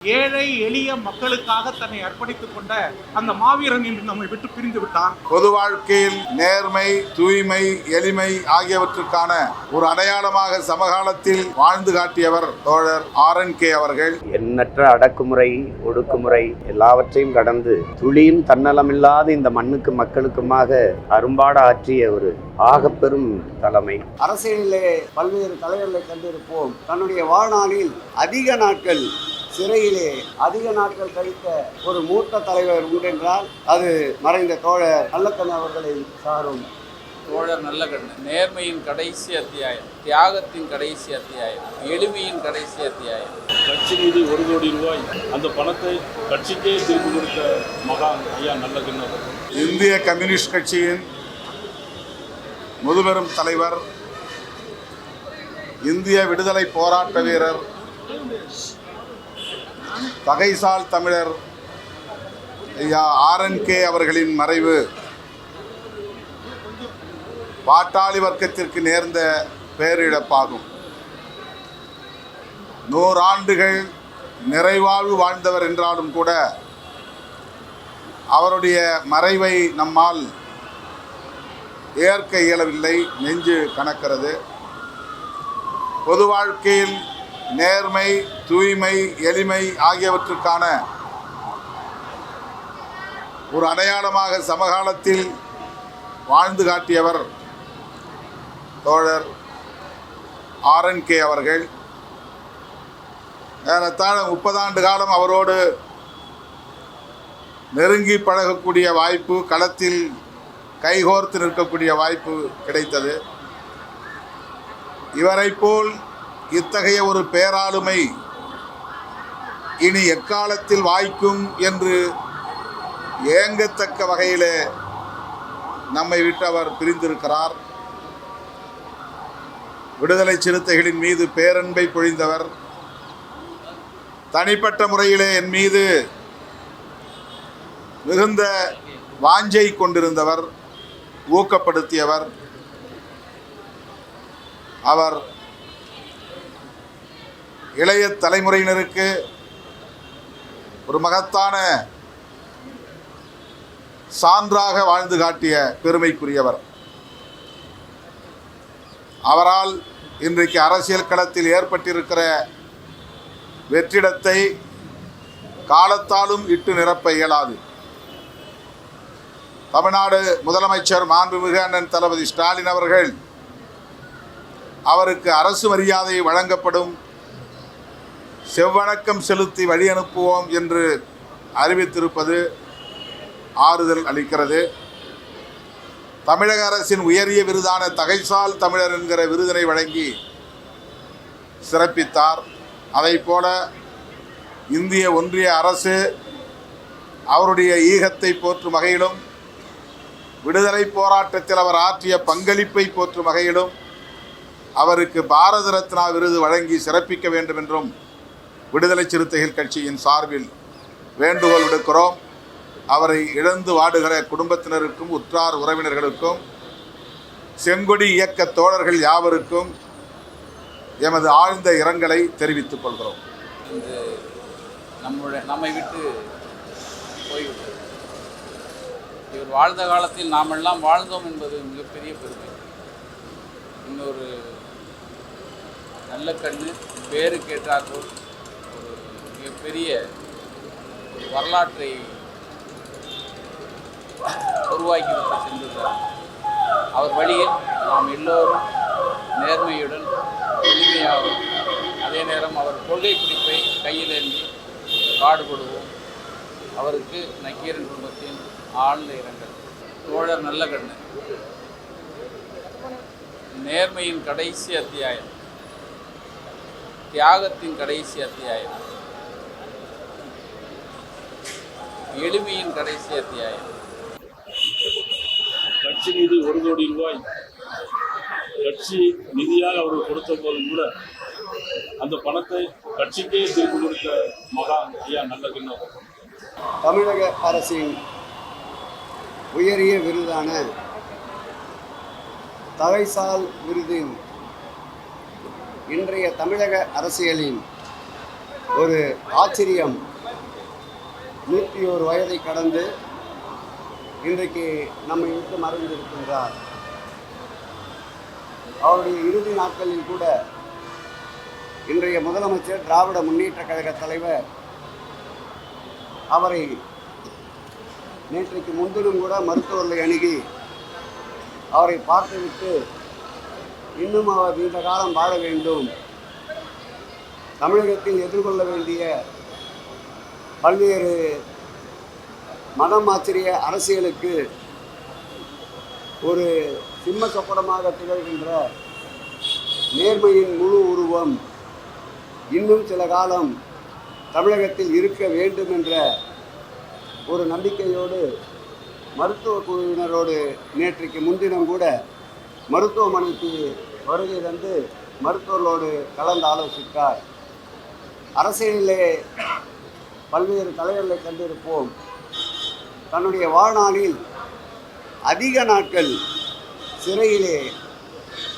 ஏழை எளிய மக்களுக்காக தன்னை அர்ப்பணித்துக் கொண்ட அந்த மாவீரன் இன்று நம்மை விட்டு பிரிந்து விட்டான். பொது வாழ்க்கையில் நேர்மை, தூய்மை, எளிமை ஆகியவற்றுக்கான ஒரு அடையாளமாக சமகாலத்தில் வாழ்ந்து காட்டியவர் தோழர் RNK அவர்கள். எண்ணற்ற அடக்குமுறை, ஒடுக்குமுறை எல்லாவற்றையும் கடந்து துளியும் தன்னலமில்லாத இந்த மண்ணுக்கு மக்களுக்குமாக அரும்பாட ஆற்றிய ஒரு ஆகப்பெரும் தலைமை. அரசியலிலே பல்வேறு தலைவர்களை கண்டிருப்போம். தன்னுடைய வாழ்நாளில் அதிக நாட்கள் சிறையிலே அதிக நாட்கள் கழித்த ஒரு மூத்த தலைவர் உண்டென்றால் அது மறைந்த தோழர் நல்லக்கண்ணு அவர்களை சாரும். தோழர் நல்லக்கண்ணு நேர்மையின் கடைசி அத்தியாயம், தியாகத்தின் கடைசி அத்தியாயம், எளிமையின் கடைசி அத்தியாயம். கட்சி மீது 1 கோடி ரூபாய் அந்த பணத்தை கட்சிக்கே திருப்பி கொடுத்த மகான் ஐயா நல்லக்கண்ணு அவர்கள். இந்திய கம்யூனிஸ்ட் கட்சியின் முதுபெரும் தலைவர், இந்திய விடுதலை போராட்ட வீரர், தகைசால் தமிழர் ஐயா RNK அவர்களின் மறைவு பாட்டாளி வர்க்கத்திற்கு நேர்ந்த பேரிழப்பாகும். 100 ஆண்டுகள் நிறைவாழ்வு வாழ்ந்தவர் என்றாலும் கூட அவருடைய மறைவை நம்மால் ஏற்க இயலவில்லை, நெஞ்சு கணக்கிறது. பொது வாழ்க்கையில் நேர்மை, தூய்மை, எளிமை ஆகியவற்றுக்கான ஒரு அடையாளமாக சமகாலத்தில் வாழ்ந்து காட்டியவர் தோழர் RNK அவர்கள். ஏறத்தாழ 30 ஆண்டு காலம் அவரோடு நெருங்கி பழகக்கூடிய வாய்ப்பு, களத்தில் கைகோர்த்து நிற்கக்கூடிய வாய்ப்பு கிடைத்தது. இவரை போல் இத்தகைய ஒரு பேராளுமை இனி எக்காலத்தில் வாய்க்கும் என்று ஏங்கத்தக்க வகையிலே நம்மை விட்டு அவர் பிரிந்திருக்கிறார். விடுதலை சிறுத்தைகளின் மீது பேரன்பை பொழிந்தவர், தனிப்பட்ட முறையிலே என் மீது மிகுந்த வாஞ்சை கொண்டிருந்தவர், ஊக்கப்படுத்தியவர். அவர் இளைய தலைமுறையினருக்கு ஒரு மகத்தான சான்றாக வாழ்ந்து காட்டிய பெருமைக்குரியவர். அவரால் இன்றைக்கு அரசியல் களத்தில் ஏற்பட்டிருக்கிற வெற்றிடத்தை காலத்தாலும் இட்டு நிரப்ப இயலாது. தமிழ்நாடு முதலமைச்சர் மாண்புமிகு அண்ணன் தளபதி ஸ்டாலின் அவர்கள் அவருக்கு அரசு மரியாதை வழங்கப்படும், செவ்வணக்கம் செலுத்தி வழி அனுப்புவோம் என்று அறிவித்திருப்பது ஆறுதல் அளிக்கிறது. தமிழக அரசின் உயரிய விருதான தகைசால் தமிழர் என்கிற விருதினை வழங்கி சிறப்பித்தார். அதைப்போல இந்திய ஒன்றிய அரசு அவருடைய ஈகத்தை போற்றும் வகையிலும், விடுதலை போராட்டத்தில் அவர் ஆற்றிய பங்களிப்பை போற்றும் வகையிலும் அவருக்கு பாரத ரத்னா விருது வழங்கி சிறப்பிக்க வேண்டும் என்றும் விடுதலை சிறுத்தைகள் கட்சியின் சார்பில் வேண்டுகோள் விடுக்கிறோம். அவரை இழந்து வாடுகிற குடும்பத்தினருக்கும், உற்றார் உறவினர்களுக்கும், செங்கொடி இயக்க தோழர்கள் யாவருக்கும் எமது ஆழ்ந்த இரங்கலை தெரிவித்துக் கொள்கிறோம். நம்மை விட்டு போய்விட்டது. இவர் வாழ்ந்த காலத்தில் நாமெல்லாம் வாழ்ந்தோம் என்பது மிகப்பெரிய பெருமை. இன்னொரு நல்லக்கண்ணு பேரு கேட்டார்கள் ஒரு மிகப்பெரிய ஒரு வரலாற்றை உருவாக்கிவிட்டு சென்றுள்ளார். அவர் வழியில் நாம் எல்லோரும் நேர்மையுடன், எளிமையாகவும், அதே நேரம் அவர் கொள்கை பிடிப்பை கையிலேந்தி பாடுபடுவோம். அவருக்கு நக்கீரன் குடும்பத்தின் ஆழ்ந்த இரங்கல். தோழர் நல்லக்கண்ணு நேர்மையின் கடைசி அத்தியாயம், தியாகத்தின் கடைசி அத்தியாயம், எளிமையின் கடைசி அத்தியாயம். கட்சி மீது 1 கோடி ரூபாய் கட்சி நிதியாக அவர்கள் கொடுத்த போதும் கூட அந்த பணத்தை கட்சிக்கே திருப்பி கொடுத்த மகான் ஐயா நல்லக்கண்ணு அவர்கள். தமிழக அரசின் உயரிய விருதான தகைசால் விருதின் இன்றைய தமிழக அரசியலின் ஒரு ஆச்சரியம். 101 வயதை கடந்து இன்றைக்கு நம்மை விட்டு மறைந்திருக்கின்றார். அவருடைய இறுதி நாட்களில் கூட இன்றைய முதலமைச்சர், திராவிட முன்னேற்ற கழக தலைவர் அவரை நேற்றைக்கு முன்தினம் கூட மருத்துவர்களை அணுகி அவரை பார்த்துவிட்டு இன்னும் அவர் நீண்ட காலம் வாழ வேண்டும், தமிழகத்தில் எதிர்கொள்ள வேண்டிய பல்வேறு மதமாச்சரிய அரசியலுக்கு ஒரு சிம்ம சொப்பனமாக திகழ்கின்ற நேர்மையின் முழு உருவம் இன்னும் சில காலம் தமிழகத்தில் இருக்க வேண்டும் என்ற ஒரு நம்பிக்கையோடு மருத்துவ குழுவினரோடு நேற்றைக்கு முன்தினம் கூட மருத்துவமனைக்கு வருகை தந்து மருத்துவர்களோடு கலந்து ஆலோசித்தார். அரசியலிலே பல்வேறு தலைவர்களை கண்டிருப்போம். தன்னுடைய வாழ்நாளில் அதிக நாட்கள்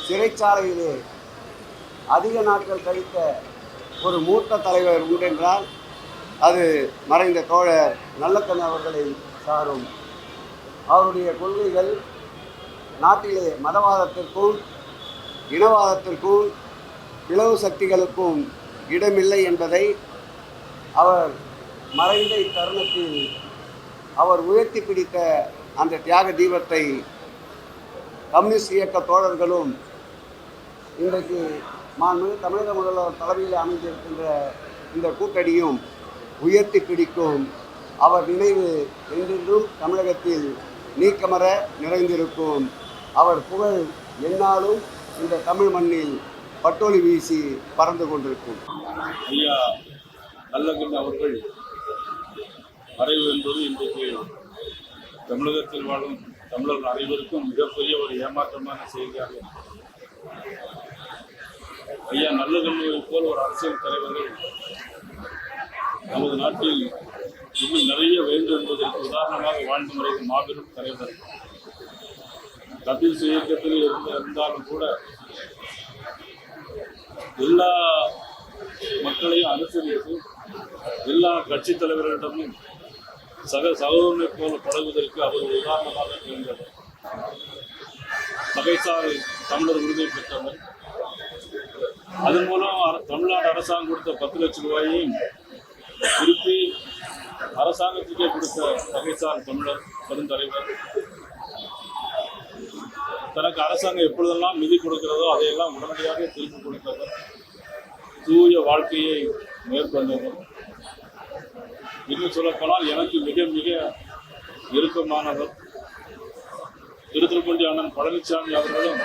சிறைச்சாலையிலே அதிக நாட்கள் கழித்த ஒரு மூத்த தலைவர் உண்டென்றால் அது மறைந்த தோழர் நல்லக்கண்ணு அவர்களை சாரும். அவருடைய கொள்கைகள் நாட்டிலே மதவாதத்திற்கும் இனவாதத்திற்கும் பிளவு சக்திகளுக்கும் இடமில்லை என்பதை அவர் மறைந்த இத்தருணத்தில் அவர் உயர்த்தி பிடித்த அந்த தியாக தீபத்தை கம்யூனிஸ்ட் இயக்க தோழர்களும் இன்றைக்கு மாண்புமிகு தமிழக முதல்வர் தலைமையில் அமைந்திருக்கின்ற இந்த கூட்டணியும் உயர்த்தி பிடிக்கும். அவர் நினைவு என்றென்றும் தமிழகத்தில் நீக்கமற நிறைந்திருக்கும். அவர் புகழ் எந்நாளும் இந்த தமிழ் மண்ணில் பட்டொலி வீசி பறந்து கொண்டிருக்கும். ஐயா நல்லக்கண்ணு அவர்கள் மறைவு என்பது இன்றைக்கு தமிழகத்தில் வாழும் தமிழர்கள் அனைவருக்கும் மிகப்பெரிய ஒரு ஏமாற்றமான செய்தியாக. ஐயா நல்லக்கண்ணுவை போல் ஒரு அரசியல் தலைவர்கள் நமது நாட்டில் இன்னும் நிறைய வேண்டும் என்பதற்கு உதாரணமாக வாழ்ந்து மறைந்த மாபெரும் தலைவர். கபில் இயக்கத்தில் இருந்தாலும் கூட எல்லா மக்களையும் அனுசரித்து எல்லா கட்சி தலைவர்களிடமும் சகோதரனை போல பழகுவதற்கு அவர் ஒரு உதாரணமாக இருந்தவர். பகைசால் தமிழர் விருதை பெற்றவர். அதன் மூலம் தமிழ்நாடு அரசாங்கம் கொடுத்த 10 லட்சம் ரூபாயையும் திருப்பி அரசாங்கத்துக்கே கொடுத்த பகைசால் தமிழர் பெருந்தலைவர். தனக்கு அரசாங்கம் எப்பொழுதெல்லாம் நிதி கொடுக்கிறதோ அதையெல்லாம் உடனடியாக திருப்பி கொடுத்தவர். தூய வாழ்க்கையை மேற்கொண்டவர். இன்னும் சொல்லப்போனால் எனக்கு மிக மிக நெருக்கமானவர். திருத்துறைப்பூண்டி அண்ணன் பழனிசாமி அவர்களும்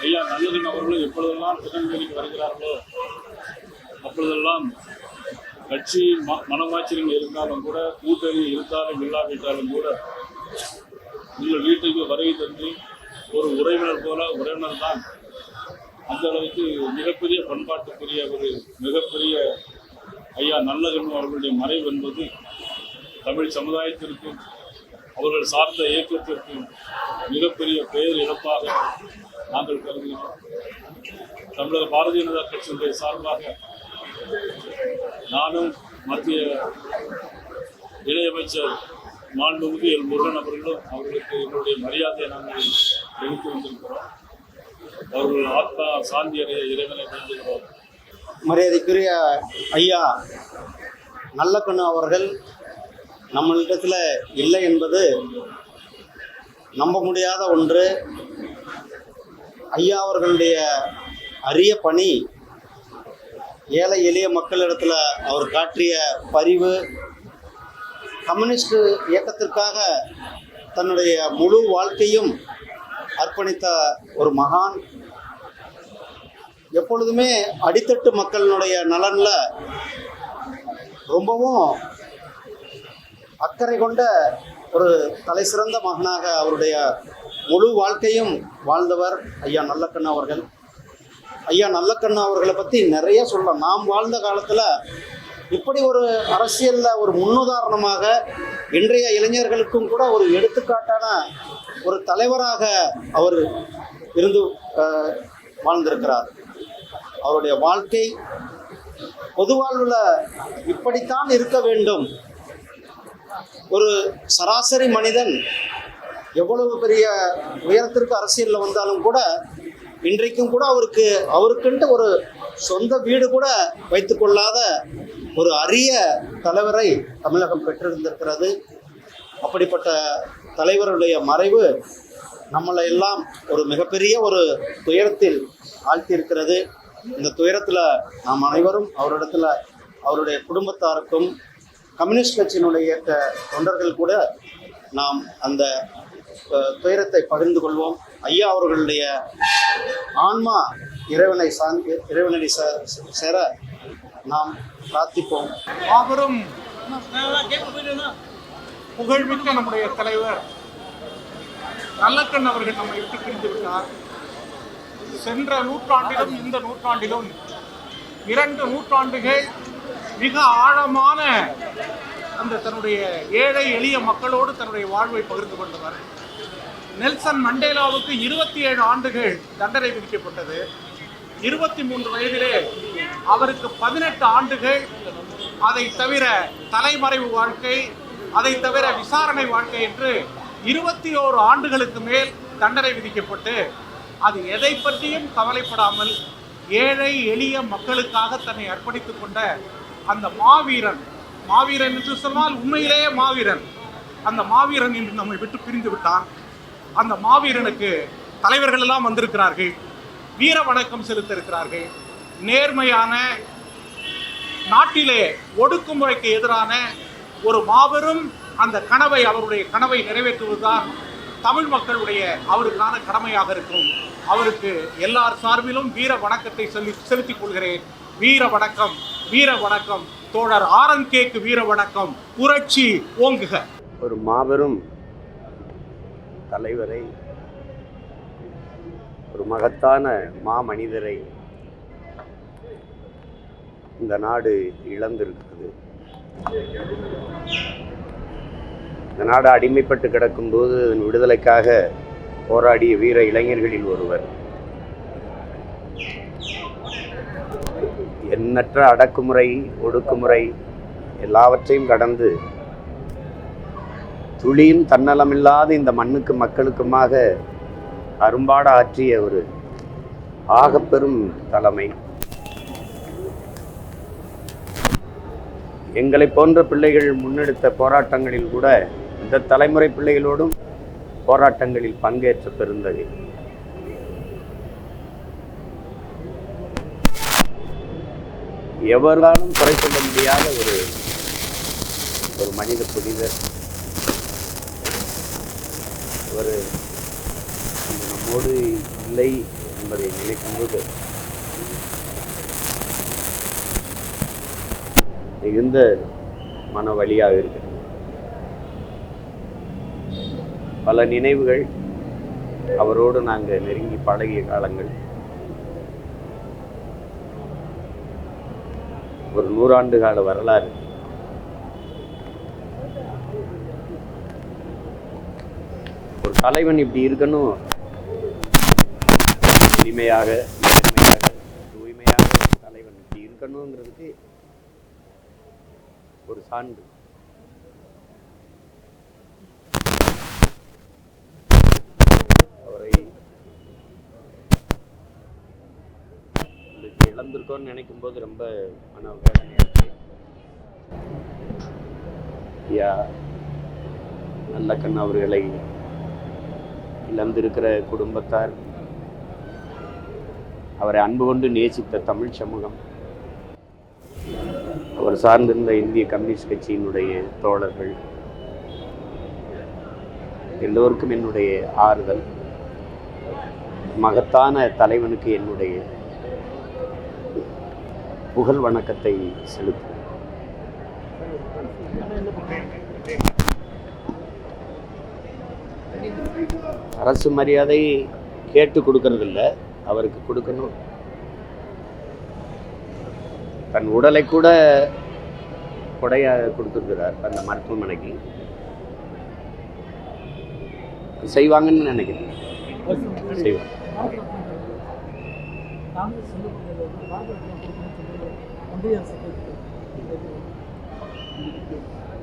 ஐயா நல்லக்கண்ணு அவர்களும் எப்பொழுதெல்லாம் திருநெல்வேலிக்கு வருகிறார்களோ அப்பொழுதெல்லாம் கட்சி மனமாச்சரியங்கள் இருந்தாலும் கூட, கூட்டணி இருந்தாலும் இல்லாவிட்டாலும் கூட உங்கள் வீட்டுக்கு வருகை தந்து ஒரு உறவினர் போல உறவினர் தான். அந்த அளவுக்கு மிகப்பெரிய பண்பாட்டுக்குரிய ஒரு மிகப்பெரிய ஐயா நல்லக்கண்ணு அவர்களுடைய மறைவு என்பது தமிழ் சமுதாயத்திற்கும் அவர்கள் சார்ந்த இயக்கத்திற்கும் மிகப்பெரிய பெயர் இழப்பாக நாங்கள் கருதுகிறோம். தமிழக பாரதிய ஜனதா கட்சியினுடைய சார்பாக நானும் மத்திய இணையமைச்சர் மாண்புமிகு எல் முருகன் அவர்களும் அவர்களுக்கு எங்களுடைய மரியாதையை நாங்கள் எடுத்து வந்திருக்கிறோம். அவர்கள் ஆத்மா சாந்தி அடைய இறைவனை வேண்டுகிறோம். மரியாதைக்குரிய ஐயா நல்லக்கண்ணு அவர்கள் நம்மளிடத்தில் இல்லை என்பது நம்ப முடியாத ஒன்று. ஐயா அவர்களுடைய அரிய பணி, ஏழை எளிய மக்களிடத்தில் அவர் காட்டிய பரிவு, கம்யூனிஸ்ட் இயக்கத்திற்காக தன்னுடைய முழு வாழ்க்கையும் அர்ப்பணித்த ஒரு மகான். எப்பொழுதுமே அடித்தட்டு மக்களினுடைய நலனில் ரொம்பவும் அக்கறை கொண்ட ஒரு தலை சிறந்த மகனாக அவருடைய முழு வாழ்க்கையும் வாழ்ந்தவர் ஐயா நல்லக்கண்ணு அவர்கள். ஐயா நல்லக்கண்ணு அவர்களை பற்றி நிறைய சொல்லலாம். நாம் வாழ்ந்த காலத்தில் இப்படி ஒரு அரசியலில் ஒரு முன்னுதாரணமாக இன்றைய இளைஞர்களுக்கும் கூட ஒரு எடுத்துக்காட்டான ஒரு தலைவராக அவர் இருந்து வாழ்ந்திருக்கிறார். அவருடைய வாழ்க்கை பொது வாழ்வில் இப்படித்தான் இருக்க வேண்டும். ஒரு சராசரி மனிதன் எவ்வளவு பெரிய உயரத்திற்கு அரசியலில் வந்தாலும் கூட இன்றைக்கும் கூட அவருக்குன்ட்டு ஒரு சொந்த வீடு கூட வைத்துக்கொள்ளாத ஒரு அரிய தலைவரை தமிழகம் பெற்றிருந்திருக்கிறது. அப்படிப்பட்ட தலைவருடைய மறைவு நம்மளை எல்லாம் ஒரு மிகப்பெரிய ஒரு துயரத்தில் ஆழ்த்தியிருக்கிறது. இந்த துயரத்தில் நாம் அனைவரும் அவரிடத்துல அவருடைய குடும்பத்தாருக்கும் கம்யூனிஸ்ட் கட்சியினுடைய தொண்டர்கள் கூட நாம் அந்த துயரத்தை பகிர்ந்து கொள்வோம். ஐயா அவர்களுடைய ஆன்மா இறைவனடி சேர நாம் பிரார்த்திப்போம். மாபெரும் புகழ்மிக்க நம்முடைய தலைவர் நல்லக்கண் அவர்கள் நம்மை விட்டு பிரிந்து விட்டார். சென்ற நூற்றாண்டிலும் இந்த நூற்றாண்டிலும் 2 நூற்றாண்டுகள் மிக ஆழமான அந்த தன்னுடைய ஏழை எளிய மக்களோடு தன்னுடைய வாழ்வை பகிர்ந்து கொண்டவர். நெல்சன் மண்டேலாவுக்கு 27 ஆண்டுகள் தண்டனை விதிக்கப்பட்டது. 23 வயதிலே அவருக்கு 18 ஆண்டுகள், அதை தவிர தலைமறைவு வாழ்க்கை, அதை தவிர விசாரணை வாழ்க்கை என்று 21 ஆண்டுகளுக்கு மேல் தண்டனை விதிக்கப்பட்டு அது எதை பற்றியும் கவலைப்படாமல் ஏழை எளிய மக்களுக்காக தன்னை அர்ப்பணித்துக் கொண்ட அந்த மாவீரன் என்று சொன்னால் உண்மையிலேயே மாவீரன், அந்த மாவீரன் இன்று நம்மை விட்டு பிரிந்து விட்டான். அந்த மாவீரனுக்கு தலைவர்கள் எல்லாம் வந்திருக்கிறார்கள், வீர வணக்கம் செலுத்த இருக்கிறார்கள். நேர்மையான, நாட்டிலே ஒடுக்குமுறைக்கு எதிரான ஒரு மாபெரும் அந்த கனவை, அவருடைய கனவை நிறைவேற்றுவதுதான் தமிழ் மக்களுடைய அவருக்கான கடமையாக இருக்கும். அவருக்கு எல்லார் சார்பிலும் வீர வணக்கத்தை செலுத்திக் கொள்கிறேன். வீர வணக்கம், வீர வணக்கம். தோழர் RNKக்கு வீர வணக்கம். புரட்சி ஓங்குக. ஒரு மாபெரும் தலைவரை, ஒரு மகத்தான மாமனிதரை இந்த நாடு இழந்திருக்கிறது. இந்த நாடு அடிமைப்பட்டு கிடக்கும்போது அதன் விடுதலைக்காக போராடிய வீர இளைஞர்களில் ஒருவர். எண்ணற்ற அடக்குமுறை, ஒடுக்குமுறை எல்லாவற்றையும் கடந்து துளியும் தன்னலமில்லாத இந்த மண்ணுக்கு மக்களுக்குமாக அரும்பாட ஆற்றிய ஒரு ஆகப்பெரும் தலைமை. எங்களை போன்ற பிள்ளைகள் முன்னெடுத்த போராட்டங்களில் கூட இந்த தலைமுறை பிள்ளைகளோடும் போராட்டங்களில் பங்கேற்ற பெருந்தகை. எவராலும் குறை சொல்ல முடியாத ஒரு மனித புனிதர். அவர் நம்மோடு இல்லை என்பதை நினைக்கும்போது மிகுந்த மன வலியாக இருக்கிறது. பல நினைவுகள், அவரோடு நாங்கள் நெருங்கி பழகிய காலங்கள், ஒரு 100 ஆண்டு கால வரலாறு. ஒரு தலைவன் இப்படி இருக்கணும், இனிமையாக, நேர்மையாக, தூய்மையாக தலைவன் இப்படி இருக்கணுங்கிறதுக்கு ஒரு சான்று. அவரை இழந்திருக்கோன்னு நினைக்கும் போது ரொம்ப மன வேதனையா இருக்கு. ஐயா நல்லக்கண் அவர்களை இழந்திருக்கிற குடும்பத்தார், அவரை அன்பு கொண்டு நேசித்த தமிழ் சமூகம், அவர் சார்ந்திருந்த இந்திய கம்யூனிஸ்ட் கட்சியினுடைய தோழர்கள் எல்லோருக்கும் என்னுடைய ஆறுதல். மகத்தான தலைவனுக்கு என்னுடைய புகழ் வணக்கத்தை செலுத்தும். அரசு மரியாதை கேட்டு கொடுக்கறதில்ல, அவருக்கு கொடுக்கணும். தன் உடலை கூட கொடையாக கொடுத்துருக்கிறார் அந்த மருத்துவமனைக்கு. செய்வாங்கன்னு நினைக்கிறேன், செய்வாங்க.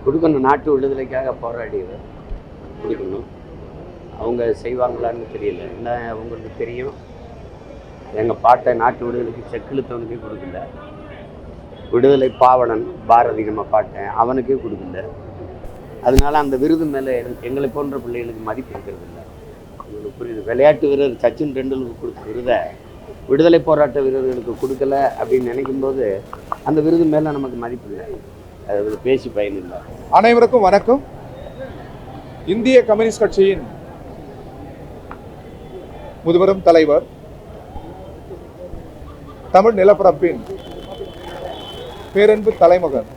கொடுக்கணும். நாட்டு விடுதலைக்காக போராடியவர் கொடுக்கணும். அவங்க செய்வாங்களான்னு தெரியல. என்ன அவங்களுக்கு தெரியும், எங்கள் பாட்டை நாட்டு விடுதலைக்கு செக்கிழுத்தவனுக்கே கொடுக்கல. விடுதலை பாவலன் பாரதி நம்ம பாட்டேன் அவனுக்கே கொடுக்கல. அதனால அந்த விருது மேலே எங்களை போன்ற பிள்ளைகளுக்கு மதிப்பு இருக்கிறது இல்லை. உங்களுக்கு புரியுது. விளையாட்டு வீரர் சச்சின் டெண்டுல்கருக்கு கொடுத்த விருதை விடுதலை போராட்ட வீரர்களுக்கு கொடுக்கல அப்படின்னு நினைக்கும்போது அந்த விருது மேலே நமக்கு மதிப்பு இல்லை. அது பேசி பயனில்லை. அனைவருக்கும் வணக்கம். இந்திய கம்யூனிஸ்ட் கட்சியின் முதுபெரும் தலைவர், தமிழ் நிலப்பரப்பின் பேரன்பு தலைமகன்,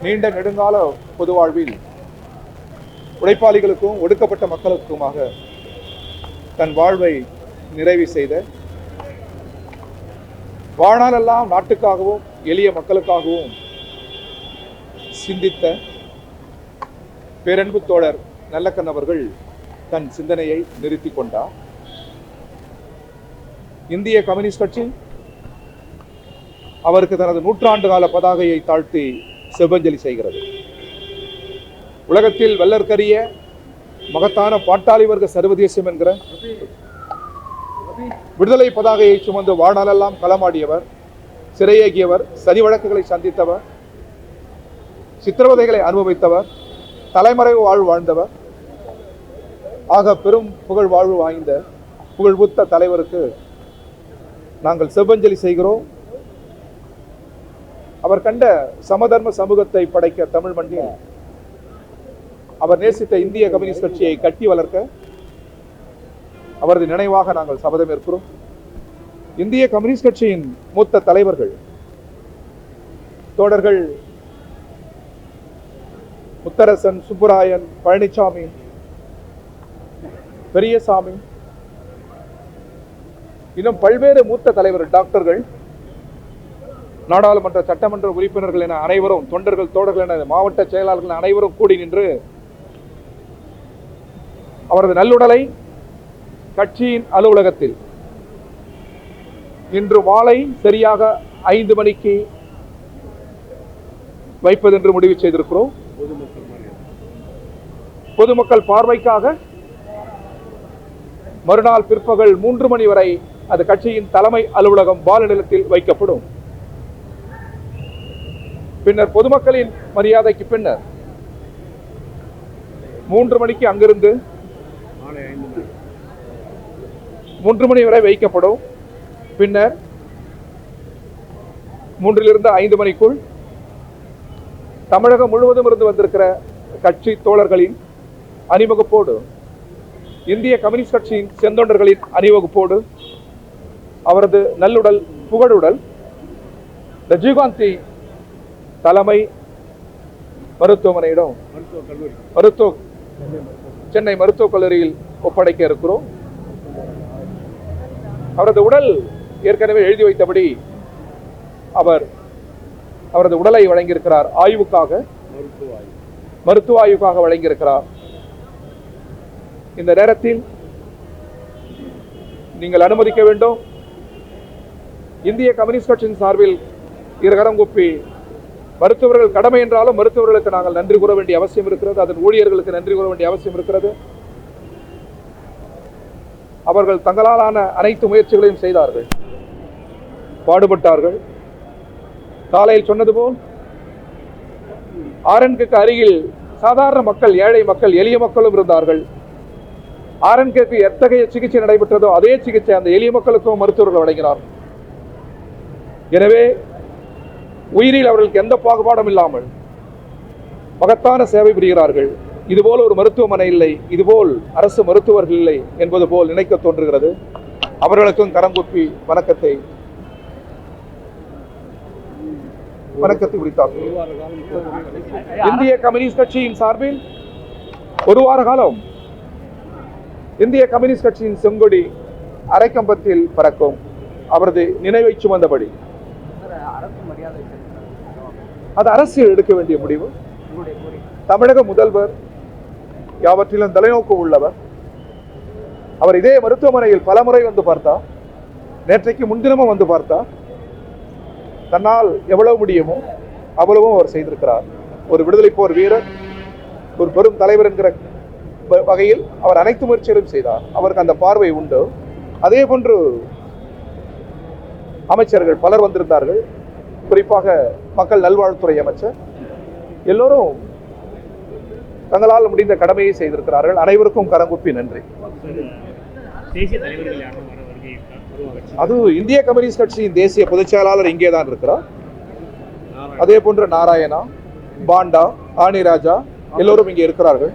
நீண்ட நெடுங்கால பொது வாழ்வில் உழைப்பாளிகளுக்கும் ஒடுக்கப்பட்ட மக்களுக்குமாக தன் வாழ்வை நிறைவு செய்த, வாழ்நாளெல்லாம் நாட்டுக்காகவும் எளிய மக்களுக்காகவும் சிந்தித்த பேரன்பு தோழர் நல்லக்கண் அவர்கள் தன் சிந்தனையை நிறுத்தி கொண்டார். இந்திய கம்யூனிஸ்ட் கட்சி அவருக்கு தனது நூற்றாண்டு கால பதாகையை தாழ்த்தி செவ்வஞ்சலி செய்கிறது. உலகத்தில் வெள்ளற்கரிய மகத்தான பாட்டாளி வர்க்க சர்வதேசம் என்கிற விடுதலை பதாகையை சுமந்து வாழ்நாளெல்லாம் களமாடியவர், சிறையேகியவர், சதி வழக்குகளை சந்தித்தவர், சித்திரவதைகளை அனுபவித்தவர், தலைமறைவு வாழ்வு வாழ்ந்தவர், ஆக பெரும் புகழ் வாழ்வு வாய்ந்த புகழ்பூத்த தலைவருக்கு நாங்கள் செவ்வஞ்சலி செய்கிறோம். அவர் கண்ட சமதர்ம சமூகத்தை படைக்க தமிழ் மண்ணில் அவர் நேசித்த இந்திய கம்யூனிஸ்ட் கட்சியை கட்டி வளர்க்க அவரது நினைவாக நாங்கள் சபதம் ஏற்கிறோம். இந்திய கம்யூனிஸ்ட் கட்சியின் மூத்த தலைவர்கள் தோழர்கள் முத்தரசன், சுப்புராயன், பழனிசாமி, பெரியசாமி, இன்னும் பல்வேறு மூத்த தலைவர்கள், டாக்டர்கள், நாடாளுமன்ற சட்டமன்ற உறுப்பினர்கள் என அனைவரும், தொண்டர்கள், தோழர்கள் என மாவட்ட செயலாளர்கள் அனைவரும் கூடி நின்று அவரது நல்லுடலை கட்சியின் அலுவலகத்தில் இன்று மாலை சரியாக 5 மணிக்கு வைப்பதென்று முடிவு செய்திருக்கிறோம். பொதுமக்கள் பார்வைக்காக மறுநாள் பிற்பகல் 3 மணி வரை அது கட்சியின் தலைமை அலுவலகம் பாலநிலத்தில் வைக்கப்படும். பின்னர் பொதுமக்களின் மரியாதைக்கு பின்னர் 3 மணிக்கு அங்கிருந்து 3 மணி வரை வைக்கப்படும். பின்னர் 3லிருந்து 5 மணிக்குள் தமிழகம் முழுவதும் இருந்து வந்திருக்கிற கட்சி தோழர்களின் அணிவகுப்போடு, இந்திய கம்யூனிஸ்ட் கட்சியின் செந்தொண்டர்களின் அணிவகுப்போடு அவரது நல்லுடல் புகழுடல் ராஜீவ்காந்தி தலைமை மருத்துவமனையிடம் சென்னை மருத்துவக் கல்லூரியில் ஒப்படைக்க இருக்கிறோம். அவரது உடல் ஏற்கனவே எழுதி வைத்தபடி அவரது உடலை வழங்கியிருக்கிறார். ஆய்வுக்காக, மருத்துவ ஆய்வுக்காக வழங்கியிருக்கிறார். இந்த நேரத்தில் நீங்கள் அனுமதிக்க வேண்டும். இந்திய கம்யூனிஸ்ட் கட்சியின் சார்பில் இருகரம் கூப்பி மருத்துவர்கள் கடமை என்றாலும் மருத்துவர்களுக்கு நாங்கள் நன்றி கூற வேண்டிய அவசியம் இருக்கிறது. அதன் ஊழியர்களுக்கு நன்றி கூற வேண்டிய அவசியம் இருக்கிறது. அவர்கள் தங்களாலான அனைத்து முயற்சிகளையும் செய்தார்கள், பாடுபட்டார்கள். காலையில் சொன்னது போல் ஆர்என்கேக்கு அருகில் சாதாரண மக்கள், ஏழை மக்கள், எளிய மக்களும் இருந்தார்கள். ஆர்என்கேக்கு எத்தகைய சிகிச்சை நடைபெற்றதோ அதே சிகிச்சை அந்த எளிய மக்களுக்கும் மருத்துவர்கள் வழங்கினார். எனவே உயிரில் அவர்களுக்கு எந்த பாகுபாடும் இல்லாமல் மகத்தான சேவை புரிகிறார்கள். இதுபோல் ஒரு மருத்துவமனை இல்லை, இதுபோல் அரசு மருத்துவர்கள் இல்லை என்பது போல் நினைக்க தோன்றுகிறது. அவர்களுக்கும் கரம் கூப்பி வணக்கத்தை முடித்தார்கள். இந்திய கம்யூனிஸ்ட் கட்சியின் சார்பில் ஒரு வார காலம் இந்திய கம்யூனிஸ்ட் கட்சியின் செங்கொடி அரைக்கம்பத்தில் பறக்கும். அவரது நினைவை சுமந்தபடி அது அரசு எடுக்க வேண்டிய முடிவு. தமிழக முதல்வர் யாவற்றிலும் தலைநோக்கு உள்ளவர். அவர் இதே மருத்துவமனையில் பலமுறை வந்து பார்த்தார். நேற்றைக்கு முன்தினமும் வந்து பார்த்தார். தன்னால் எவ்வளவு முடியுமோ அவ்வளவும் அவர் செய்திருக்கிறார். ஒரு விடுதலை போர் வீரர், ஒரு பெரும் தலைவர் என்கிற வகையில் அவர் அனைத்து முயற்சிகளும் செய்தார். அவருக்கு அந்த பார்வை உண்டு. அதே போன்று அமைச்சர்கள் பலர் வந்திருந்தார்கள். குறிப்பாக மக்கள் நல்வாழ்வுத்துறை அமைச்சர். எல்லோரும் தங்களால் முடிந்த கடமையை செய்திருக்கிறார்கள். அனைவருக்கும் கரங்குப்பி நன்றி. அது இந்திய கம்யூனிஸ்ட் கட்சியின் தேசிய பொதுச் செயலாளர் இங்கே தான் இருக்கிறார். அதே போன்று நாராயணா, பாண்டா, ஆணிராஜா எல்லோரும் இங்கே இருக்கிறார்கள்.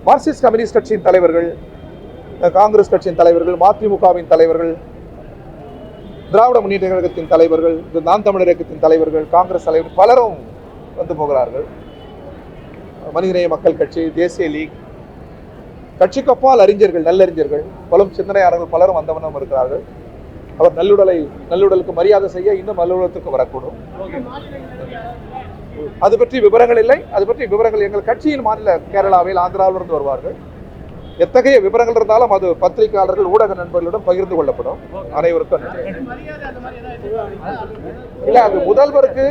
மார்க்சிஸ்ட் கம்யூனிஸ்ட் கட்சியின் தலைவர்கள், காங்கிரஸ் கட்சியின் தலைவர்கள், மதிமுகவின் தலைவர்கள், திராவிட முன்னேற்ற கழகத்தின் தலைவர்கள், நாம் தமிழர் இயக்கத்தின் தலைவர்கள், காங்கிரஸ் தலைவர்கள் பலரும் வந்து போகிறார்கள். மனிதநேய மக்கள் கட்சி, தேசிய லீக், கட்சிக்கு அப்பால் அறிஞர்கள், நல்லறிஞர்கள், பல சிந்தனையாளர்கள் பலரும் வந்தவனும் இருக்கிறார்கள். அவர் நல்லுடலுக்கு மரியாதை செய்ய இன்னும் நல்லுடலுக்கு வரக்கூடும். அது பற்றி விவரங்கள் இல்லை. அது பற்றி விவரங்கள் எங்கள் கட்சியின் மாநில கேரளாவில், ஆந்திராவிலிருந்து வருவார்கள். எத்தகைய விவரங்கள் இருந்தாலும் அது பத்திரிகையாளர்கள், ஊடக நண்பர்களிடம் பகிர்ந்து கொள்ளப்படும். அனைவருக்கும் இல்லை, அது முதல்வருக்கு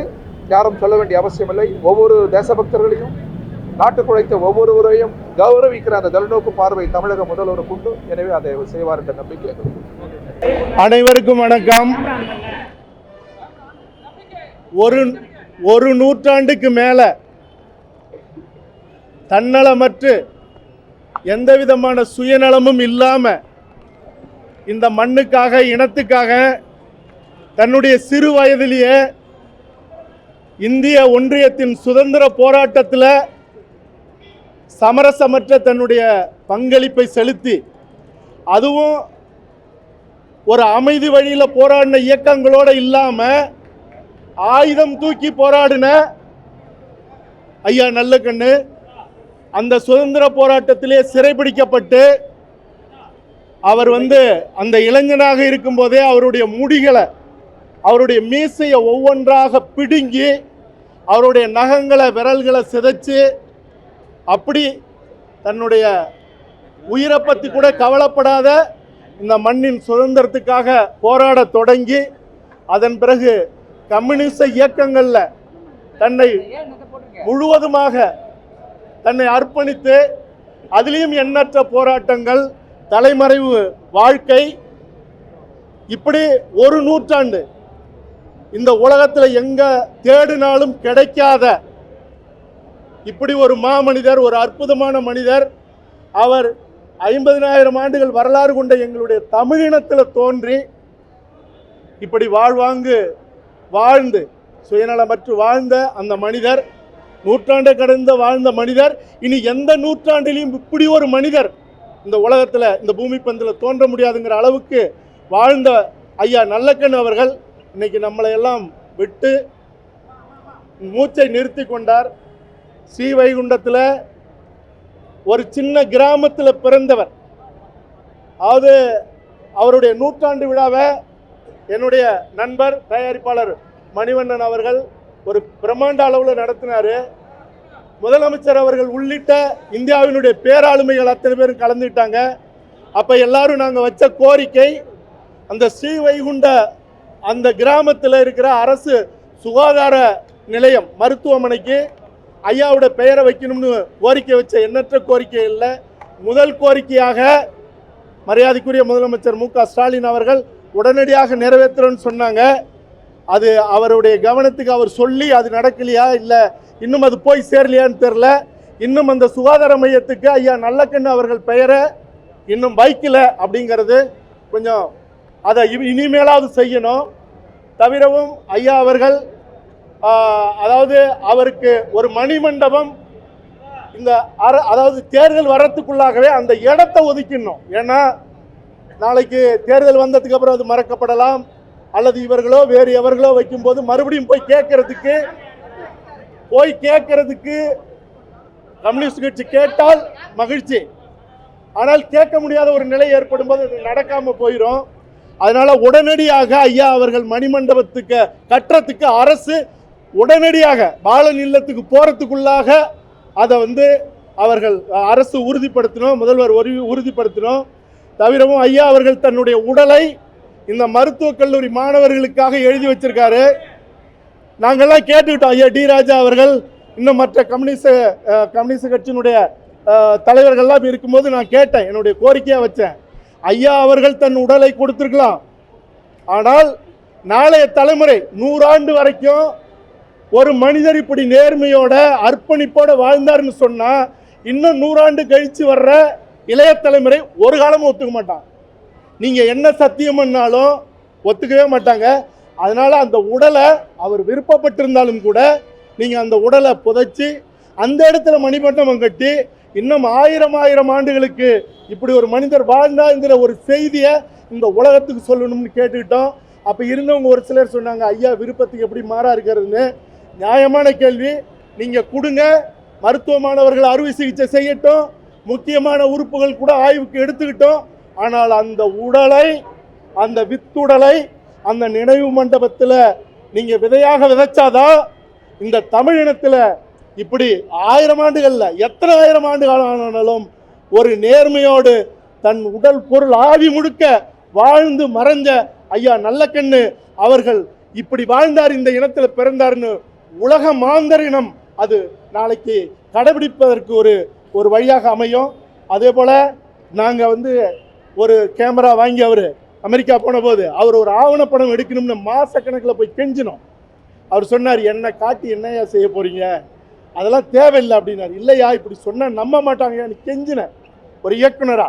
யாரும் சொல்ல வேண்டிய அவசியம் இல்லை. ஒவ்வொரு தேசபக்தர்களையும், நாட்டுக்கு உழைத்த ஒவ்வொருவரையும் கௌரவிக்கிற அந்த தொலைநோக்கு பார்வை தமிழக முதல்வருக்கு உண்டு. எனவே அதை செய்வார் என்ற நம்பிக்கை. அனைவருக்கும் வணக்கம். ஒரு நூற்றாண்டுக்கு மேல தன்னலமற்று எந்த விதமான சுயநலமும் இல்லாம இந்த மண்ணுக்காக, இனத்துக்காக தன்னுடைய சிறு வயதிலேயே இந்திய ஒன்றியத்தின் சுதந்திர போராட்டத்தில் சமரசமற்ற தன்னுடைய பங்களிப்பை செலுத்தி, அதுவும் ஒரு அமைதி வழியில் போராடின இயக்கங்களோடு இல்லாமல் ஆயுதம் தூக்கி போராடின ஐயா நல்லக்கண்ணு அந்த சுதந்திர போராட்டத்திலே சிறைபிடிக்கப்பட்டு அவர் அந்த இளைஞனாக இருக்கும்போதே அவருடைய முடிகளை, அவருடைய மீசையை ஒவ்வொன்றாக பிடுங்கி அவருடைய நகங்களை, விரல்களை சிதைச்சு அப்படி தன்னுடைய உயிரை பற்றி கூட கவலைப்படாத இந்த மண்ணின் சுதந்திரத்துக்காக போராட தொடங்கி, அதன் பிறகு கம்யூனிஸ்ட இயக்கங்களில் தன்னை முழுவதுமாக தன்னை அர்ப்பணித்து அதிலையும் எண்ணற்ற போராட்டங்கள், தலைமறைவு வாழ்க்கை, இப்படி ஒரு நூற்றாண்டு இந்த உலகத்தில் எங்க தேடினாலும் கிடைக்காத இப்படி ஒரு மாமனிதர், ஒரு அற்புதமான மனிதர். அவர் 50,000 ஆண்டுகள் வரலாறு கொண்ட எங்களுடைய தமிழினத்தில் தோன்றி இப்படி வாழ்ந்து சுயநலமற்று வாழ்ந்த அந்த மனிதர், நூற்றாண்டை கடந்த வாழ்ந்த மனிதர். இனி எந்த நூற்றாண்டிலையும் இப்படி ஒரு மனிதர் இந்த உலகத்தில், இந்த பூமி பந்தில் தோன்ற முடியாதுங்கிற அளவுக்கு வாழ்ந்த ஐயா நல்லக்கண்ணு அவர்கள் இன்னைக்கு நம்மளை எல்லாம் விட்டு மூச்சை நிறுத்தி கொண்டார். ஸ்ரீவைகுண்டத்தில் ஒரு சின்ன கிராமத்தில் பிறந்தவர். அதாவது அவருடைய நூற்றாண்டு விழாவை என்னுடைய நண்பர் தயாரிப்பாளர் மணிவண்ணன் அவர்கள் ஒரு பிரம்மாண்ட அளவில் நடத்தினார். முதலமைச்சர் அவர்கள் உள்ளிட்ட இந்தியாவினுடைய பேராளுமைகள் அத்தனை பேரும் கலந்துக்கிட்டாங்க. அப்போ எல்லாரும் நாங்கள் வச்ச கோரிக்கை, அந்த ஸ்ரீவைகுண்ட அந்த கிராமத்தில் இருக்கிற அரசு சுகாதார நிலையம், மருத்துவமனைக்கு ஐயாவோட பெயரை வைக்கணும்னு கோரிக்கை வச்ச எண்ணற்ற கோரிக்கை இல்லை. முதல் கோரிக்கையாக மரியாதைக்குரிய முதலமைச்சர் மு க ஸ்டாலின் அவர்கள் உடனடியாக நிறைவேற்றுறோன்னு சொன்னாங்க. அது அவருடைய கவனத்துக்கு அவர் சொல்லி அது நடக்கலையா, இல்லை இன்னும் அது போய் சேரலையான்னு தெரில. இன்னும் அந்த சுகாதார மையத்துக்கு ஐயா நல்லக்கண்ணு அவர்கள் பெயரை இன்னும் வைக்கல அப்படிங்கிறது கொஞ்சம் அதை இனிமேலாவது செய்யணும். தவிரவும் ஐயா அவர்கள் அதாவது அவருக்கு ஒரு மணிமண்டபம் இந்த அதாவது தேர்தல் வர்றதுக்குள்ளாகவே அந்த இடத்தை ஒதுக்கிடணும். ஏன்னா நாளைக்கு தேர்தல் வந்ததுக்கு அப்புறம் அது மறக்கப்படலாம், அல்லது இவர்களோ வேறு எவர்களோ வைக்கும்போது மறுபடியும் போய் கேட்கறதுக்கு கம்யூனிஸ்ட் கட்சி கேட்டால் மகிழ்ச்சி, ஆனால் கேட்க முடியாத ஒரு நிலை ஏற்படும் போது அது நடக்காம போயிடும். அதனால உடனடியாக ஐயா அவர்கள் மணிமண்டபத்துக்கு கட்டுறதுக்கு அரசு உடனடியாக பாலன் இல்லத்துக்கு போறதுக்குள்ளாக அதை அவர்கள் அரசு உறுதிப்படுத்தணும், முதல்வர் உறுதிப்படுத்தணும். தவிரவும் ஐயா அவர்கள் தன்னுடைய உடலை இந்த மருத்துவக் கல்லூரி மாணவர்களுக்காக எழுதி வச்சிருக்காரு. நாங்கள்லாம் கேட்டுக்கிட்டோம். ஐயா டி ராஜா அவர்கள் இன்னும் மற்ற கம்யூனிஸ்ட் கட்சியினுடைய தலைவர்கள்லாம் இருக்கும்போது நான் கேட்டேன், என்னுடைய கோரிக்கையாக வச்சேன். ஐயா அவர்கள் தன் உடலை கொடுத்துருக்கலாம், ஆனால் நாளைய தலைமுறை 100 ஆண்டு வரைக்கும் ஒரு மனிதர் இப்படி நேர்மையோட அர்ப்பணிப்போட வாழ்ந்தார்னு சொன்னா இன்னும் 100 ஆண்டு கழிச்சு வர்ற இளைய தலைமுறை ஒரு காலமும் ஒத்துக்க மாட்டான். நீங்க என்ன சத்தியம் பண்ணாலும் ஒத்துக்கவே மாட்டாங்க. அதனால அந்த உடலை அவர் விருப்பப்பட்டிருந்தாலும் கூட நீங்க அந்த உடலை புதைச்சி அந்த இடத்துல மணிமண்டபம் கட்டி இன்னும் 1000 ஆண்டுகளுக்கு இப்படி ஒரு மனிதர் வாழ்ந்தாங்கிற ஒரு செய்தியை இந்த உலகத்துக்கு சொல்லணும்னு கேட்டுக்கிட்டோம். அப்போ இருந்தவங்க ஒரு சிலர் சொன்னாங்க, ஐயா விருப்பத்துக்கு எப்படி மாறா இருக்கிறதுன்னு. நியாயமான கேள்வி. நீங்கள் கொடுங்க, மருத்துவ மாணவர்கள் அறுவை சிகிச்சை செய்யட்டும், முக்கியமான உறுப்புகள் கூட ஆய்வுக்கு எடுத்துக்கிட்டோம். ஆனால் அந்த உடலை, அந்த வித்துடலை அந்த நினைவு மண்டபத்தில் நீங்கள் விதையாக விதைச்சாதான் இந்த தமிழினத்தில் இப்படி 1000 ஆண்டுகளில் எத்தனை 1000 ஆண்டு காலம் ஆனாலும் ஒரு நேர்மையோடு தன் உடல் பொருள் ஆவி முழுக்க வாழ்ந்து மறைஞ்ச ஐயா நல்லக்கண்ணு அவர்கள் இப்படி வாழ்ந்தார், இந்த இனத்தில் பிறந்தார்னு உலக மாந்தர் இனம் அது நாளைக்கு கடைபிடிப்பதற்கு ஒரு வழியாக அமையும். அதே போல் நாங்கள் ஒரு கேமரா வாங்கி அவர் அமெரிக்கா போன போது அவர் ஒரு ஆவணப்படம் எடுக்கணும்னு மாசக்கணக்கில் போய் கெஞ்சினோம். அவர் சொன்னார், என்னை காட்டி என்னையா செய்ய போகிறீங்க, அதெல்லாம் தேவையில்லை அப்படின்னாரு. இல்லையா இப்படி சொன்னால் நம்ப மாட்டாங்கன்னு கெஞ்சினேன் ஒரு இயக்குனரா.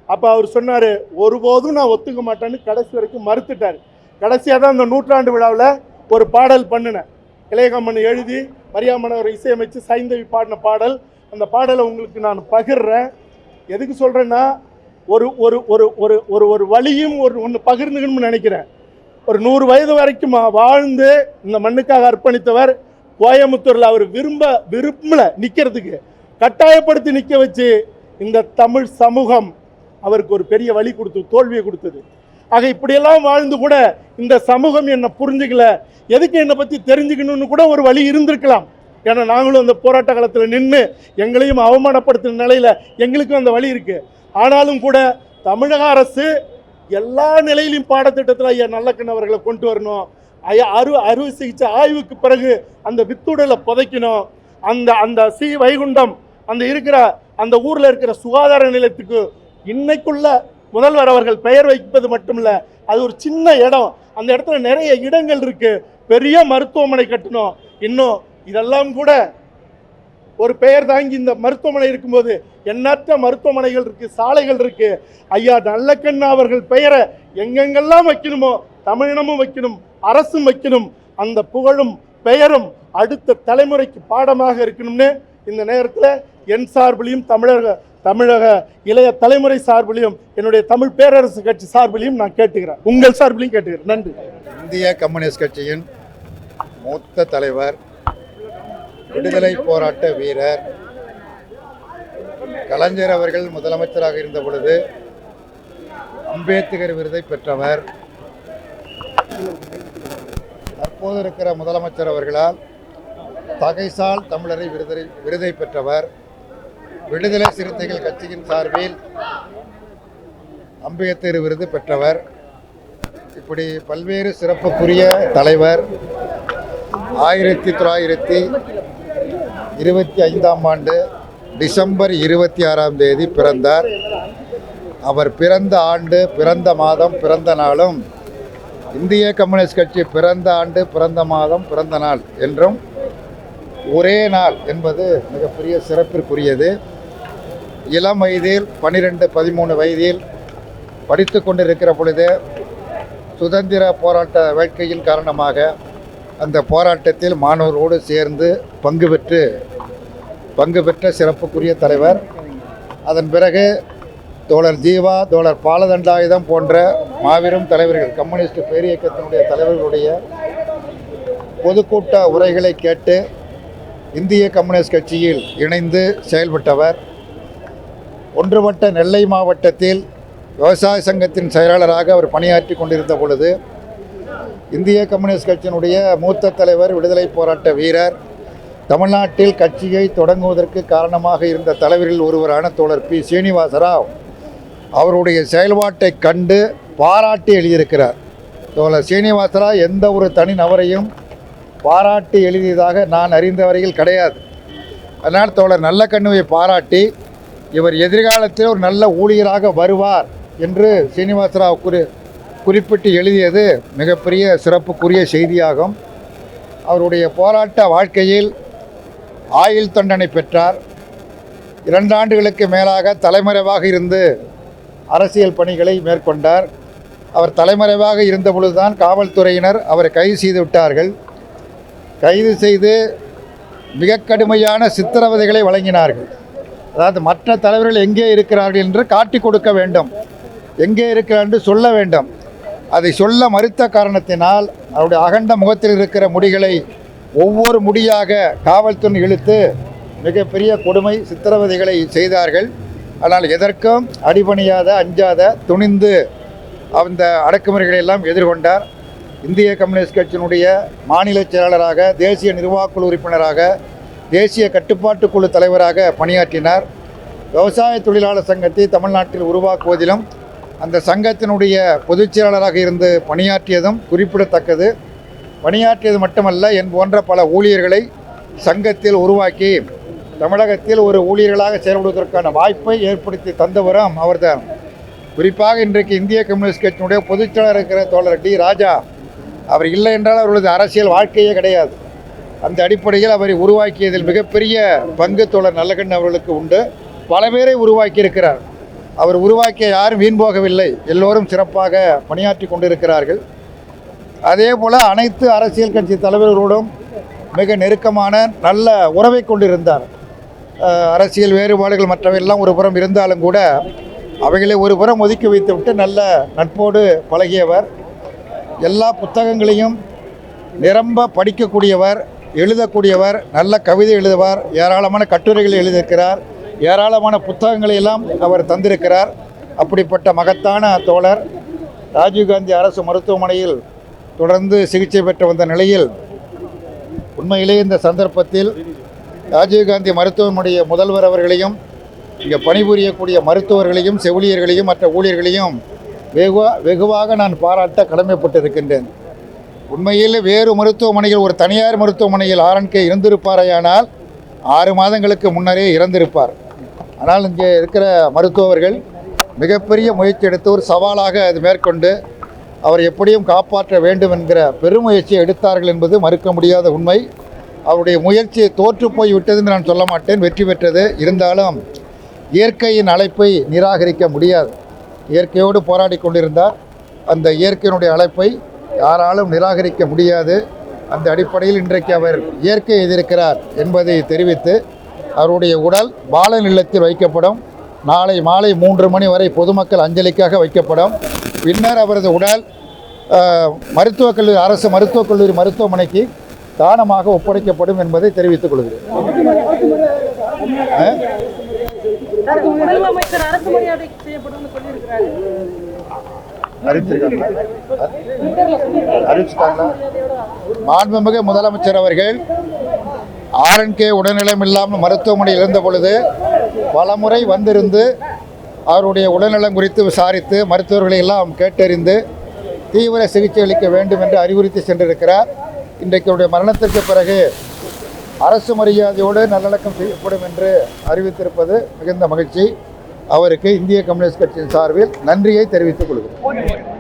அப்போ அவர் சொன்னார், ஒருபோதும் நான் ஒத்துக்க மாட்டேன்னு கடைசி வரைக்கும் மறுத்துட்டார். கடைசியாக தான் அந்த 100ஆண்டு விழாவில் ஒரு பாடல் பண்ணினேன். இளையகம்மன் எழுதி மரியாமன் அவர் இசையமைச்சு சைந்தவி பாடின பாடல். அந்த பாடலை உங்களுக்கு நான் பகிர்றேன். எதுக்கு சொல்கிறேன்னா, ஒரு ஒரு ஒரு ஒரு ஒரு ஒரு வழியும் ஒன்று பகிர்ந்துக்கணும்னு நினைக்கிறேன். ஒரு 100 வயது வரைக்கும் வாழ்ந்து இந்த மண்ணுக்காக அர்ப்பணித்தவர். கோயம்புத்தூரில் அவர் விரும்பல நிற்கிறதுக்கு கட்டாயப்படுத்தி நிற்க வச்சு இந்த தமிழ் சமூகம் அவருக்கு ஒரு பெரிய வழி கொடுத்து தோல்வியை கொடுத்தது. ஆக இப்படியெல்லாம் வாழ்ந்து கூட இந்த சமூகம் என்னை புரிஞ்சுக்கல, எதுக்கு என்னை பற்றி தெரிஞ்சுக்கணும்னு கூட ஒரு வழி இருந்திருக்கலாம். ஏன்னா நாங்களும் அந்த போராட்ட காலத்தில் நின்று எங்களையும் அவமானப்படுத்தின நிலையில் எங்களுக்கும் அந்த வழி இருக்குது. ஆனாலும் கூட தமிழக அரசு எல்லா நிலையிலும் பாடத்திட்டத்தில் ஐயா நல்லக்கண்ணு அவர்களை கொண்டு வரணும். ஐயா அறுவை சிகிச்சை ஆய்வுக்கு பிறகு அந்த வித்துடலை புதைக்கணும். அந்த வைகுண்டம் அந்த ஊரில் இருக்கிற சுகாதார நிலையத்துக்கு இன்னைக்குள்ள முதல்வர் அவர்கள் பெயர் வைப்பது மட்டுமில்ல, அது ஒரு சின்ன இடம், அந்த இடத்துல நிறைய இடங்கள் இருக்கு, பெரிய மருத்துவமனை கட்டணும். இன்னும் இதெல்லாம் கூட ஒரு பெயர் தாங்கி இந்த மருத்துவமனை இருக்கும்போது எண்ணற்ற மருத்துவமனைகள் இருக்கு, சாலைகள் இருக்கு. ஐயா நல்லக்கண்ணு அவர்கள் பெயரை எங்கெங்கெல்லாம் வைக்கணுமோ தமிழினமும் வைக்கணும், அரசும் வைக்கணும். அந்த புகழும் பெயரும் அடுத்த தலைமுறைக்கு பாடமாக இருக்கணும்னு இந்த நேரத்தில் என் சார்பிலையும் தமிழக இளைய தலைமுறை சார்பிலையும் என்னுடைய தமிழ் பேரரசு கட்சி சார்பிலையும் நான் கேட்டுக்கிறேன், உங்கள் சார்பிலையும் கேட்டுக்கிறேன். நன்றி. இந்திய கம்யூனிஸ்ட் கட்சியின் மூத்த தலைவர், விடுதலை போராட்ட வீரர் கலைஞர் அவர்கள் முதலமைச்சராக இருந்த பொழுது அம்பேத்கர் விருதை பெற்றவர். தற்போது இருக்கிற முதலமைச்சர் அவர்களால் தகைசால் தமிழரை விருதை பெற்றவர். விடுதலை சிறுத்தைகள் கட்சியின் சார்பில் அம்பேத்கர் விருது பெற்றவர். இப்படி பல்வேறு சிறப்புக்குரிய தலைவர். 1925ஆம் ஆண்டு டிசம்பர் 26ஆம் தேதி பிறந்தார். அவர் பிறந்த ஆண்டு, பிறந்த மாதம், பிறந்த நாளும் இந்திய கம்யூனிஸ்ட் கட்சி பிறந்த ஆண்டு, பிறந்த மாதம், பிறந்த நாள் என்றும் ஒரே நாள் என்பது மிகப்பெரிய சிறப்பிற்குரியது. இளம் வயதில் 12-13 வயதில் படித்து கொண்டிருக்கிற பொழுது சுதந்திர போராட்ட வேட்கையின் காரணமாக அந்த போராட்டத்தில் மாணவரோடு சேர்ந்து பங்கு பெற்ற சிறப்புக்குரிய தலைவர். அதன் பிறகு தோழர் ஜீவா, தோழர் பாலதண்டாயுதம் போன்ற மாபெரும் தலைவர்கள், கம்யூனிஸ்ட் பேரியக்கத்தினுடைய தலைவர்களுடைய பொதுக்கூட்ட உரைகளை கேட்டு இந்திய கம்யூனிஸ்ட் கட்சியில் இணைந்து செயல்பட்டவர். ஒன்றுபட்ட நெல்லை மாவட்டத்தில் விவசாய சங்கத்தின் செயலாளராக அவர் பணியாற்றி கொண்டிருந்த பொழுது இந்திய கம்யூனிஸ்ட் கட்சியினுடைய மூத்த தலைவர், விடுதலை போராட்ட வீரர், தமிழ்நாட்டில் கட்சியை தொடங்குவதற்கு காரணமாக இருந்த தலைவரில் ஒருவரான தோழர் பி. சீனிவாசராவ் அவருடைய செயல்பாட்டை கண்டு பாராட்டி எழுதியிருக்கிறார். தோழர் சீனிவாசராவ் எந்த ஒரு தனி நபரையும் பாராட்டி எழுதியதாக நான் அறிந்த வரையில் கிடையாது. அதனால் தோழர் நல்லக்கண்ணுவை பாராட்டி இவர் எதிர்காலத்தில் ஒரு நல்ல ஊழியராக வருவார் என்று சீனிவாசராவ் குறிப்பிட்டு எழுதியது மிகப்பெரிய சிறப்புக்குரிய செய்தியாகும். அவருடைய போராட்ட வாழ்க்கையில் ஆயுள் தண்டனை பெற்றார். 2 ஆண்டுகளுக்கு மேலாக தலைமறைவாக இருந்து அரசியல் பணிகளை மேற்கொண்டார். அவர் தலைமறைவாக இருந்த பொழுதுதான் காவல்துறையினர் அவரை கைது செய்து விட்டார்கள். கைது செய்து மிக கடுமையான சித்திரவதைகளை வழங்கினார்கள். அதாவது மற்ற தலைவர்கள் எங்கே இருக்கிறார்கள் என்று காட்டி கொடுக்க வேண்டும், எங்கே இருக்கிறார் என்று சொல்ல வேண்டும். அதை சொல்ல மறுத்த காரணத்தினால் அவருடைய அகண்ட முகத்தில் இருக்கிற முடிகளை ஒவ்வொரு முடியாக காவல்துறை இழுத்து மிகப்பெரிய கொடுமை சித்திரவதைகளை செய்தார்கள். ஆனால் எதற்கும் அடிபணியாத, அஞ்சாத, துணிந்து அந்த அடக்குமுறைகளை எல்லாம் எதிர்கொண்டார். இந்திய கம்யூனிஸ்ட் கட்சியினுடைய மாநில செயலாளராக, தேசிய நிர்வாகக்குழு உறுப்பினராக, தேசிய கட்டுப்பாட்டுக்குழு தலைவராக பணியாற்றினார். விவசாய தொழிலாளர் சங்கத்தை தமிழ்நாட்டில் உருவாக்குவதிலும் அந்த சங்கத்தினுடைய பொதுச் செயலாளராக இருந்து பணியாற்றியதும் குறிப்பிடத்தக்கது. பணியாற்றியது மட்டுமல்ல, என் போன்ற பல ஊழியர்களை சங்கத்தில் உருவாக்கி தமிழகத்தில் ஒரு ஊழியர்களாக செயல்படுவதற்கான வாய்ப்பை ஏற்படுத்தி தந்தவரும் அவர்தான். குறிப்பாக இன்றைக்கு இந்திய கம்யூனிஸ்ட் கட்சியினுடைய பொதுச் செயலாளர் இருக்கிற தோழர் டி ராஜா, அவர் இல்லை என்றால் அவர்களது அரசியல் வாழ்க்கையே கிடையாது. அந்த அடிப்படையில் அவரை உருவாக்கியதில் மிகப்பெரிய பங்கு தோழர் நல்லக்கண்ணு அவர்களுக்கு உண்டு. பல பேரை உருவாக்கியிருக்கிறார். அவர் உருவாக்கிய யாரும் வீண் போகவில்லை, எல்லோரும் சிறப்பாக பணியாற்றி கொண்டிருக்கிறார்கள். அதே போல் அனைத்து அரசியல் கட்சி தலைவர்களோடும் மிக நெருக்கமான நல்ல உறவை கொண்டிருந்தார். அரசியல் வேறுபாடுகள் மற்றவையெல்லாம் ஒரு புறம் இருந்தாலும் கூட அவைகளை ஒரு புறம் ஒதுக்கி வைத்துவிட்டு நல்ல நட்போடு பழகியவர். எல்லா புத்தகங்களையும் நிரம்ப படிக்கக்கூடியவர், எழுதக்கூடியவர், நல்ல கவிதை எழுதுவார், ஏராளமான கட்டுரைகளை எழுதியிருக்கிறார், ஏராளமான புத்தகங்களை எல்லாம் அவர் தந்திருக்கிறார். அப்படிப்பட்ட மகத்தான தோழர் ராஜீவ்காந்தி அரசு மருத்துவமனையில் தொடர்ந்து சிகிச்சை பெற்று வந்த நிலையில் உண்மையிலே இந்த சந்தர்ப்பத்தில் ராஜீவ்காந்தி மருத்துவமனைய முதல்வர் அவர்களையும், இங்கே பணிபுரியக்கூடிய மருத்துவர்களையும், செவிலியர்களையும், மற்ற ஊழியர்களையும் வெகுவாக நான் பாராட்ட கடமைப்பட்டிருக்கின்றேன். உண்மையில் வேறு மருத்துவமனையில், ஒரு தனியார் மருத்துவமனையில் ஆர்என்கே இருந்திருப்பாரையானால் 6 மாதங்களுக்கு முன்னரே இறந்திருப்பார். ஆனால் இங்கே இருக்கிற மருத்துவர்கள் மிகப்பெரிய முயற்சி எடுத்து ஒரு சவாலாக அது மேற்கொண்டு அவர் எப்படியும் காப்பாற்ற வேண்டும் என்கிற பெருமுயற்சியை எடுத்தார்கள் என்பது மறுக்க முடியாத உண்மை. அவருடைய முயற்சி தோற்று போய்விட்டதுன்னு நான் சொல்ல மாட்டேன், வெற்றி பெற்றது. இருந்தாலும் இயற்கையின் அழைப்பை நிராகரிக்க முடியாது. இயற்கையோடு போராடி கொண்டிருந்தார். அந்த இயற்கையினுடைய அழைப்பை யாராலும் நிராகரிக்க முடியாது. அந்த அடிப்படையில் இன்றைக்கு அவர் இயற்கை எதிர்க்கிறார் என்பதை தெரிவித்து அவருடைய உடல் பாலன் இல்லத்தில் வைக்கப்படும். நாளை மாலை 3 மணி வரை பொதுமக்கள் அஞ்சலிக்காக வைக்கப்படும். பின்னர் அவரது உடல் மருத்துவக் கல்லூரி, அரசு மருத்துவக் கல்லூரி மருத்துவமனைக்கு தானமாக ஒப்படைக்கப்படும் என்பதை தெரிவித்துக் கொள்கிறேன். மாண்புமிகு முதலமைச்சர் அவர்கள் ஆர்என்கே உடல்நலம் இல்லாமல் மருத்துவமனையில் இருந்த பொழுது பலமுறை வந்திருந்து அவருடைய உடல்நலம் குறித்து விசாரித்து மருத்துவர்களை எல்லாம் கேட்டறிந்து தீவிர சிகிச்சை அளிக்க வேண்டும் என்று அறிவுறுத்தி சென்றிருக்கிறார். இன்றைக்கு அவருடைய மரணத்திற்கு பிறகு அரசு மரியாதையோடு நல்லடக்கம் செய்யப்படும் என்று அறிவித்திருப்பது மிகுந்த மகிழ்ச்சி. அவருக்கு இந்திய கம்யூனிஸ்ட் கட்சியின் சார்பில் நன்றியை தெரிவித்துக் கொள்கிறேன்.